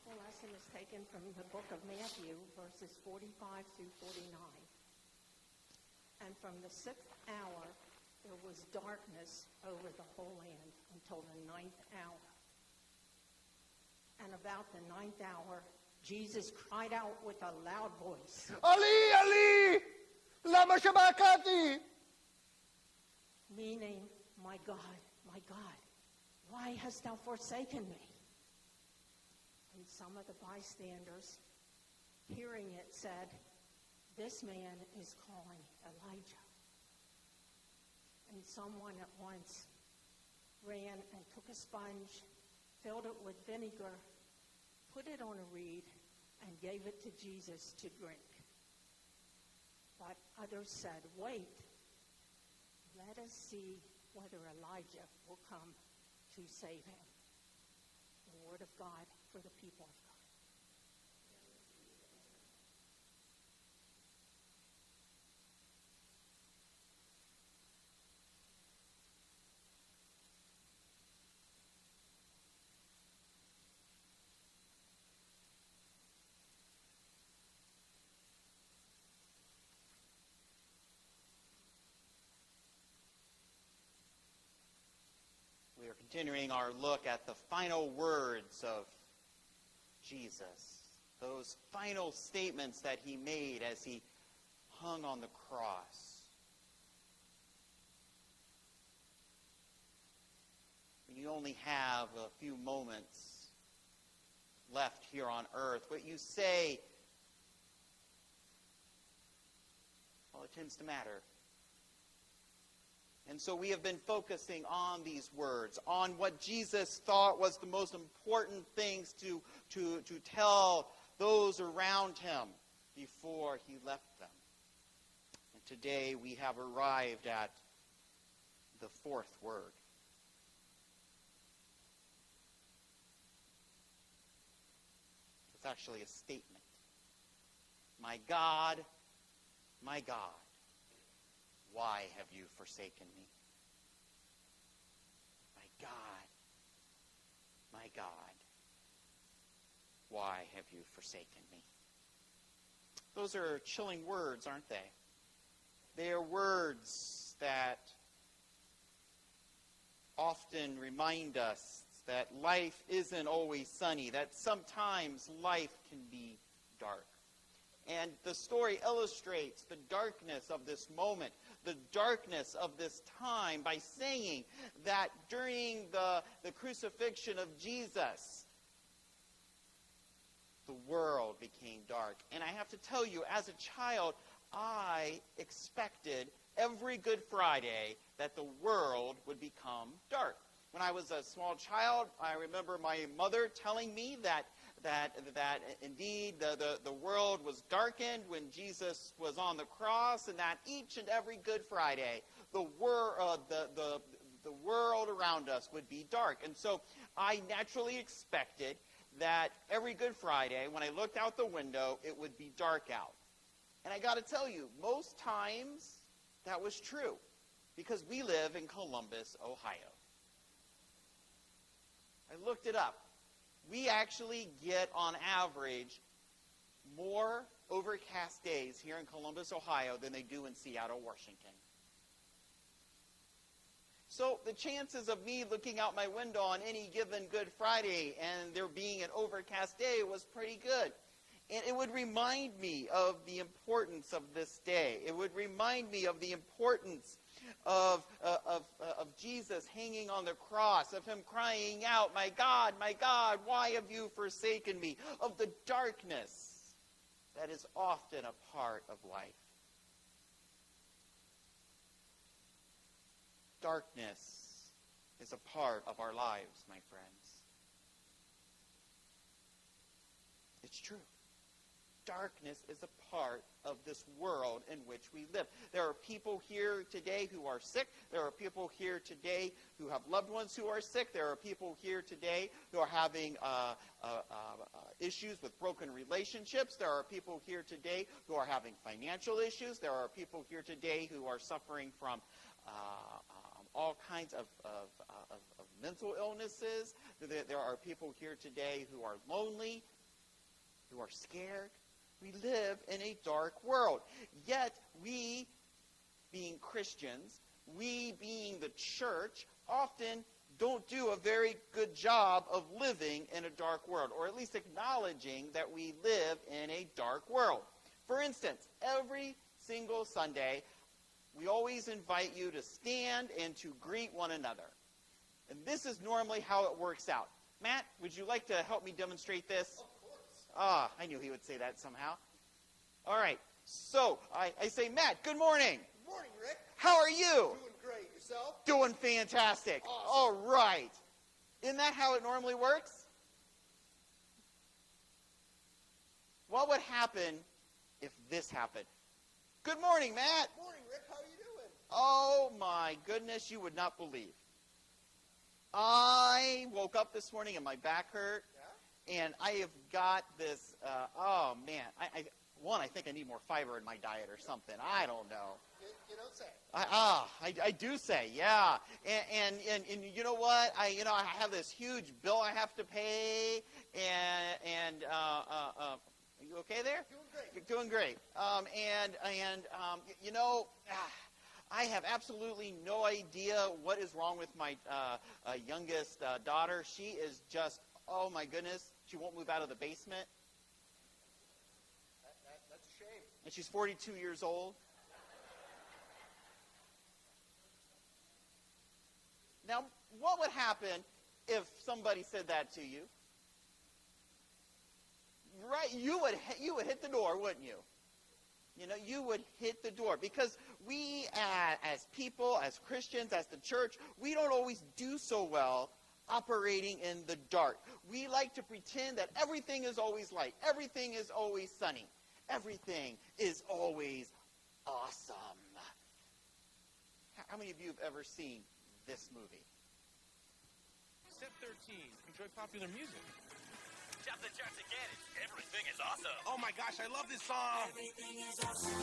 gospel lesson is taken from the book of Matthew, verses 45 through 49. And from the 6th hour, there was darkness over the whole land until the 9th hour. And about the 9th hour, Jesus cried out with a loud voice, Ali, Ali, lama sabachthani. Meaning, my God, why hast thou forsaken me? And some of the bystanders, hearing it, said, this man is calling Elijah. And someone at once ran and took a sponge, filled it with vinegar, put it on a reed, and gave it to Jesus to drink. But others said, wait, let us see whether Elijah will come to save him. The word of God for the people of God. We are continuing our look at the final words of Jesus, those final statements that he made as he hung on the cross. When you only have a few moments left here on earth, what you say, well, it tends to matter. And so we have been focusing on these words, on what Jesus thought was the most important things to tell those around him before he left them. And today we have arrived at the fourth word. It's actually a statement. My God, why have you forsaken me? My God, why have you forsaken me? Those are chilling words, aren't they? They are words that often remind us that life isn't always sunny, that sometimes life can be dark. And the story illustrates the darkness of this moment, the darkness of this time, by saying that during the crucifixion of Jesus, the world became dark. And I have to tell you, as a child, I expected every Good Friday that the world would become dark. When I was a small child, I remember my mother telling me that indeed the world was darkened when Jesus was on the cross, and that each and every Good Friday the world around us would be dark. And so I naturally expected that every Good Friday, when I looked out the window, it would be dark out. And I got to tell you, most times that was true, because we live in Columbus, Ohio. I looked it up. We actually get, on average, more overcast days here in Columbus, Ohio, than they do in Seattle, Washington. So the chances of me looking out my window on any given Good Friday and there being an overcast day was pretty good. And it would remind me of the importance of this day. It would remind me of the importance of Jesus hanging on the cross, of him crying out, my God, why have you forsaken me? Of the darkness that is often a part of life. Darkness is a part of our lives, my friends. It's true. Darkness is a part of this world in which we live. There are people here today who are sick. There are people here today who have loved ones who are sick. There are people here today who are having issues with broken relationships. There are people here today who are having financial issues. There are people here today who are suffering from all kinds of mental illnesses. There are people here today who are lonely, who are scared. We live in a dark world. Yet we, being Christians, we being the church, often don't do a very good job of living in a dark world, or at least acknowledging that we live in a dark world. For instance, every single Sunday, we always invite you to stand and to greet one another. And this is normally how it works out. Matt, would you like to help me demonstrate this? Of course. Ah, I knew he would say that somehow. All right, so I say, Matt, good morning. Good morning, Rick. How are you? Doing great. Yourself? Doing fantastic. Awesome. All right. Isn't that how it normally works? What would happen if this happened? Good morning, Matt. Morning, Rick. How are you doing? Oh, my goodness, you would not believe. I woke up this morning and my back hurt, Yeah? and I have got this, oh, man. I think I need more fiber in my diet or something. I don't know. You don't say. I do say, yeah. And you know what? I have this huge bill I have to pay, and are you okay there? Doing great. Doing great. I have absolutely no idea what is wrong with my youngest daughter. She is just, oh my goodness, she won't move out of the basement. That's a shame. And she's 42 years old. Now, what would happen if somebody said that to you? Right, you would hit the door, wouldn't you? You know, you would hit the door, because we as people, as Christians, as the church, we don't always do so well operating in the dark. We like to pretend that everything is always light, everything is always sunny, everything is always awesome. How many of you have ever seen this movie? Step 13. Enjoy popular music. Jump the charts again. Everything is awesome. Oh my gosh, I love this song. Everything is awesome.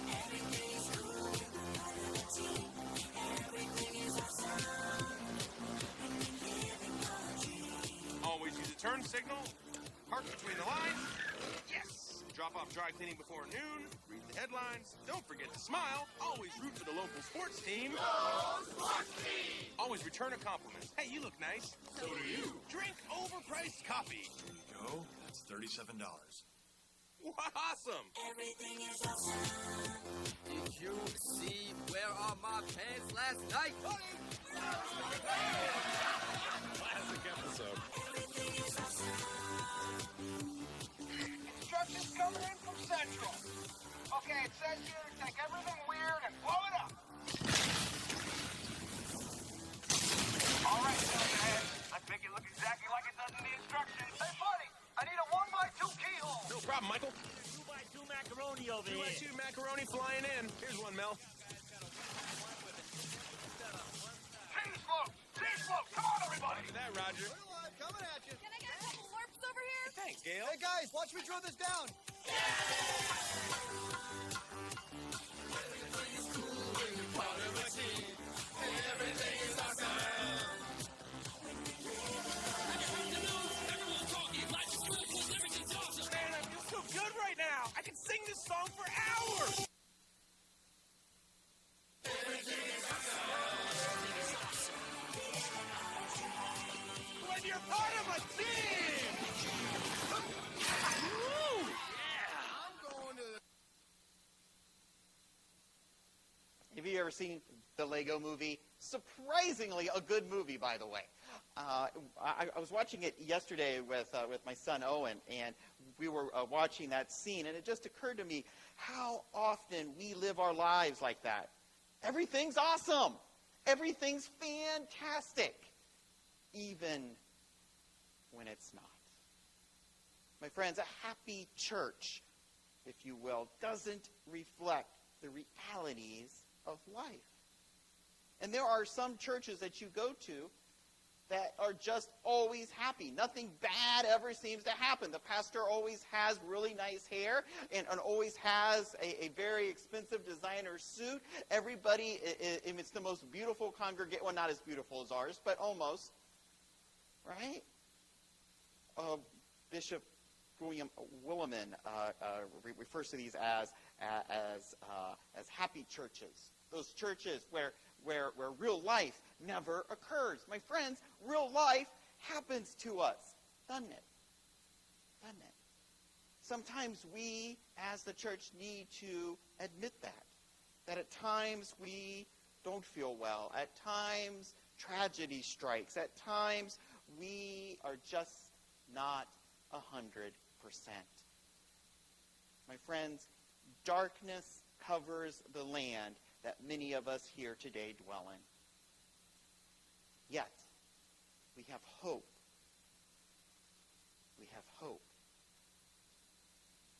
Everything is cool with the reality. Everything is awesome. And we live in our dream. Always use a turn signal. Park between the lines. Yes. Drop off dry cleaning before noon. Read the headlines. Don't forget to smile. Always root for the local sports team. Go sports team! Always return a compliment. Hey, you look nice. So do you. Drink overpriced coffee. Here you go. That's $37. Awesome. Everything is awesome. Did you see where are my pants last night? Classic episode. Everything is awesome. Instructions coming in from Central. Okay, it says here to take everything weird and blow it up. All right, Silverhead. I think it looks exactly like it does in the instructions. Hey, buddy, I need a 1x2 keyhole. No problem, Michael. 2x2 macaroni over 2x2 macaroni flying in. Here's one, Mel. T-slope, come on, everybody. Look at that, Roger. Coming at you. Can I get a couple warps over here? Thanks, Gail. Hey, guys, watch me drill this down. Man, I feel so good right now. I can sing this song for hours. When you're part of a team. Woo! Have you ever seen the Lego Movie? Surprisingly a good movie, by the way. I was watching it yesterday with my son Owen, and we were watching that scene, and it just occurred to me how often we live our lives like that. Everything's awesome. Everything's fantastic, even when it's not. My friends, a happy church, if you will, doesn't reflect the realities of life. And there are some churches that you go to that are just always happy. Nothing bad ever seems to happen. The pastor always has really nice hair and always has a very expensive designer suit. Everybody, it's the most beautiful congregation. Well, not as beautiful as ours, but almost. Right? Bishop William Willimon refers to these as happy churches. Those churches where real life never occurs. My friends, real life happens to us, doesn't it? Doesn't it? Sometimes we, as the church, need to admit that at times we don't feel well. At times, tragedy strikes. At times, we are just not 100%. My friends, darkness covers the land that many of us here today dwell in. Yet, we have hope. We have hope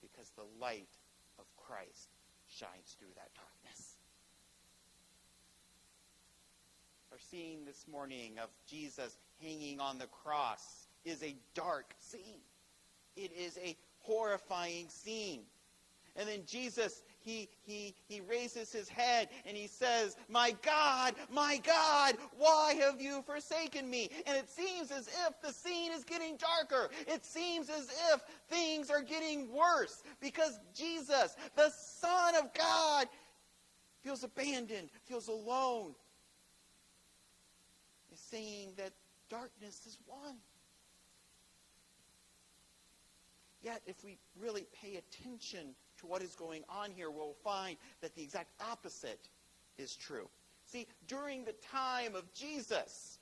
because the light of Christ shines through that darkness. Our scene this morning of Jesus hanging on the cross is a dark scene. It is a horrifying scene. And then Jesus, he raises his head and he says, my God, why have you forsaken me? And it seems as if the scene is getting darker. It seems as if things are getting worse because Jesus, the Son of God, feels abandoned, feels alone. He's saying that darkness is won. Yet, if we really pay attention to what is going on here, we'll find that the exact opposite is true. See, during the time of Jesus,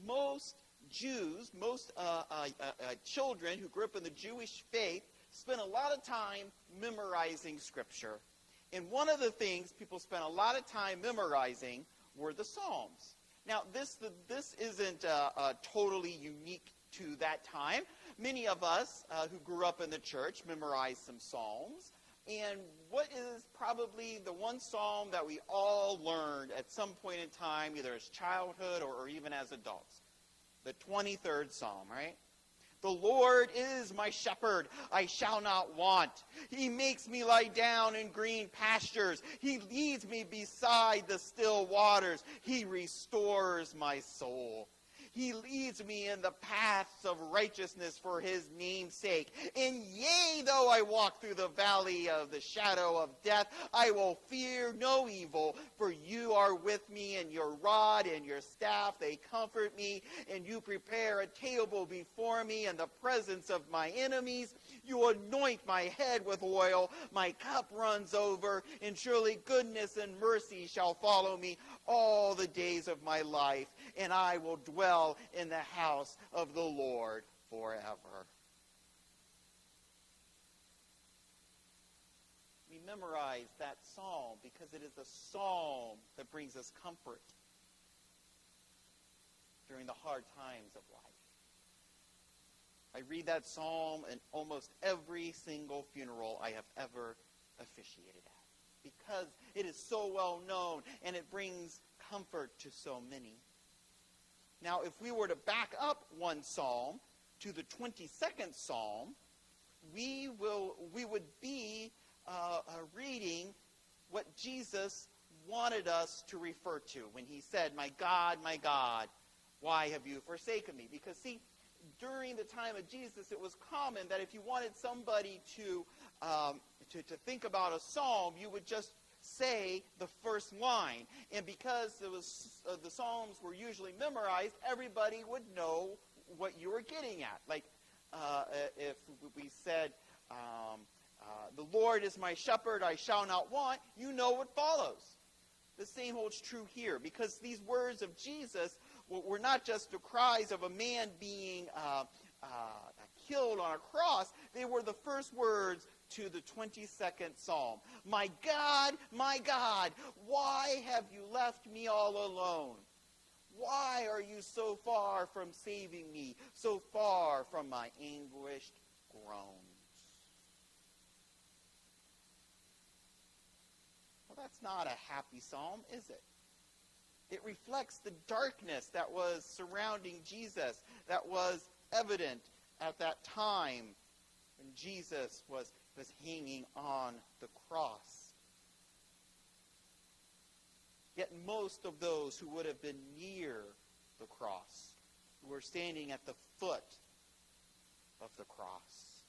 most Jews, most children who grew up in the Jewish faith, spent a lot of time memorizing Scripture. And one of the things people spent a lot of time memorizing were the Psalms. Now, this isn't totally unique to that time. Many of us who grew up in the church memorized some Psalms. And what is probably the one Psalm that we all learned at some point in time, either as childhood or even as adults? The 23rd Psalm, right? The Lord is my shepherd, I shall not want. He makes me lie down in green pastures. He leads me beside the still waters. He restores my soul. He leads me in the paths of righteousness for his name's sake. And yea, though I walk through the valley of the shadow of death, I will fear no evil, for you are with me, and your rod and your staff, they comfort me. And you prepare a table before me in the presence of my enemies. You anoint my head with oil. My cup runs over, and surely goodness and mercy shall follow me all the days of my life, and I will dwell in the house of the Lord forever. We memorize that psalm because it is a psalm that brings us comfort during the hard times of life. I read that psalm in almost every single funeral I have ever officiated at because it is so well known and it brings comfort to so many. Now, if we were to back up one psalm to the 22nd psalm, we would be reading what Jesus wanted us to refer to when he said, my God, why have you forsaken me? Because, see, during the time of Jesus, it was common that if you wanted somebody to think about a psalm, you would just say the first line. And because it was the Psalms were usually memorized, everybody would know what you were getting at. Like if we said, the Lord is my shepherd, I shall not want, you know what follows. The same holds true here, because these words of Jesus were not just the cries of a man being killed on a cross. They were the first words to the 22nd Psalm. My God, why have you left me all alone? Why are you so far from saving me, so far from my anguished groans? Well, that's not a happy psalm, is it? It reflects the darkness that was surrounding Jesus, that was evident at that time when Jesus was hanging on the cross. Yet most of those who would have been near the cross, who were standing at the foot of the cross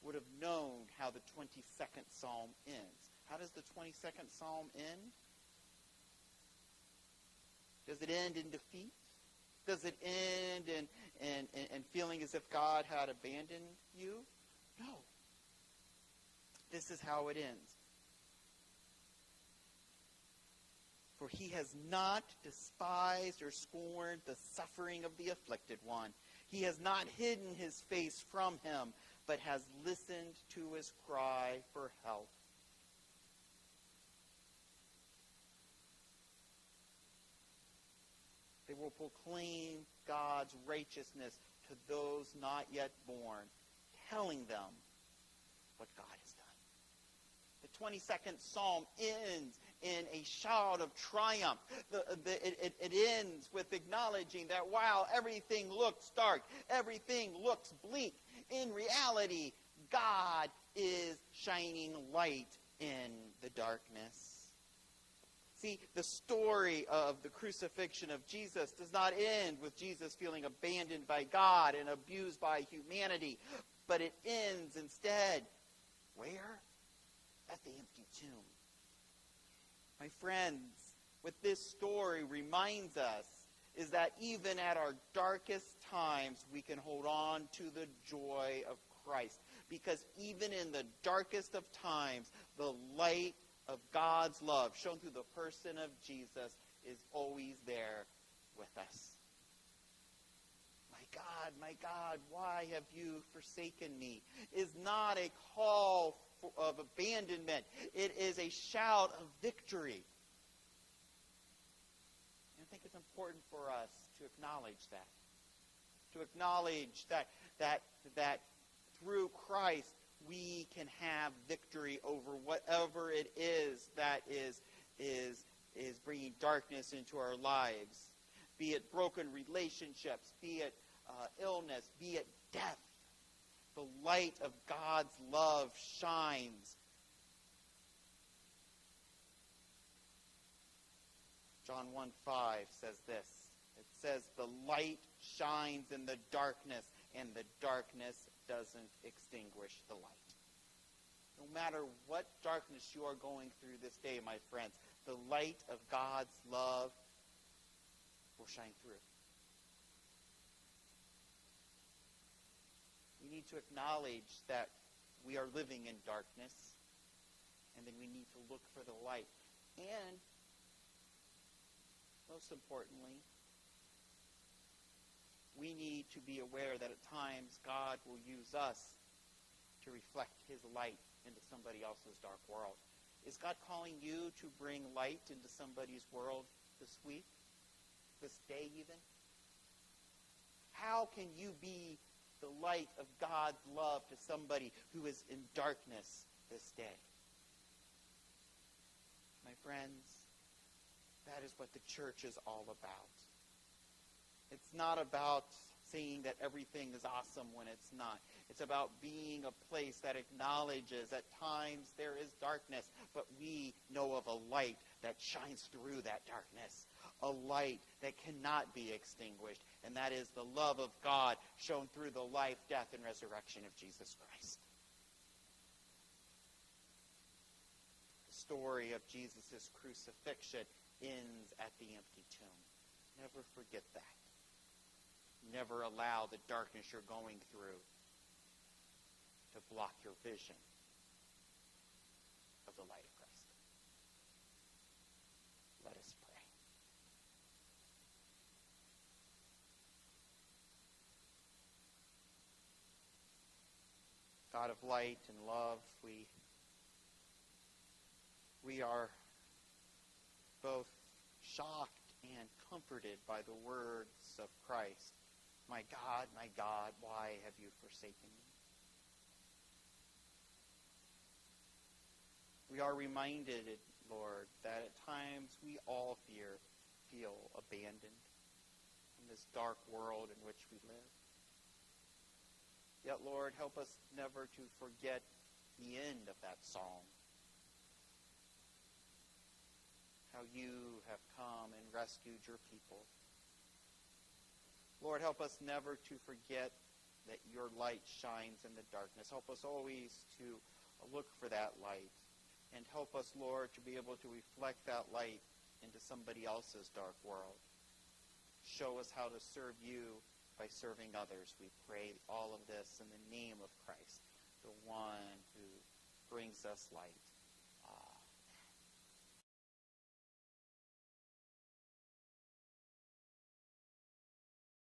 would have known how the 22nd Psalm ends. How does the 22nd Psalm end? Does it end in defeat? Does it end in feeling as if God had abandoned you? No. This is how it ends. For he has not despised or scorned the suffering of the afflicted one. He has not hidden his face from him, but has listened to his cry for help. They will proclaim God's righteousness to those not yet born, telling them what God has done. The 22nd Psalm ends in a shout of triumph. It ends with acknowledging that while everything looks dark, everything looks bleak, in reality, God is shining light in the darkness. See, the story of the crucifixion of Jesus does not end with Jesus feeling abandoned by God and abused by humanity, but it ends instead, where? At the empty tomb. My friends, what this story reminds us is that even at our darkest times, we can hold on to the joy of Christ. Because even in the darkest of times, the light of God's love, shown through the person of Jesus, is always there with us. My God, why have you forsaken me? Is not a call of abandonment. It is a shout of victory. And I think it's important for us to acknowledge that. To acknowledge that through Christ we can have victory over whatever it is that is bringing darkness into our lives. Be it broken relationships, be it illness, be it death. The light of God's love shines. John 1:5 says this. It says, the light shines in the darkness, and the darkness doesn't extinguish the light. No matter what darkness you are going through this day, my friends, the light of God's love will shine through. We need to acknowledge that we are living in darkness, and then we need to look for the light. And, most importantly, we need to be aware that at times God will use us to reflect his light into somebody else's dark world. Is God calling you to bring light into somebody's world this week, this day even? How can you be the light of God's love to somebody who is in darkness this day? My friends, that is what the church is all about. It's not about saying that everything is awesome when it's not. It's about being a place that acknowledges at times there is darkness, but we know of a light that shines through that darkness. A light that cannot be extinguished, and that is the love of God shown through the life, death, and resurrection of Jesus Christ. The story of Jesus' crucifixion ends at the empty tomb. Never forget that. Never allow the darkness you're going through to block your vision of the light of Christ. Let us pray. God of light and love, we are both shocked and comforted by the words of Christ. My God, why have you forsaken me? We are reminded, Lord, that at times we all feel abandoned in this dark world in which we live. Yet, Lord, help us never to forget the end of that psalm. How you have come and rescued your people. Lord, help us never to forget that your light shines in the darkness. Help us always to look for that light. And help us, Lord, to be able to reflect that light into somebody else's dark world. Show us how to serve you by serving others. We pray all of this in the name of Christ, the one who brings us light.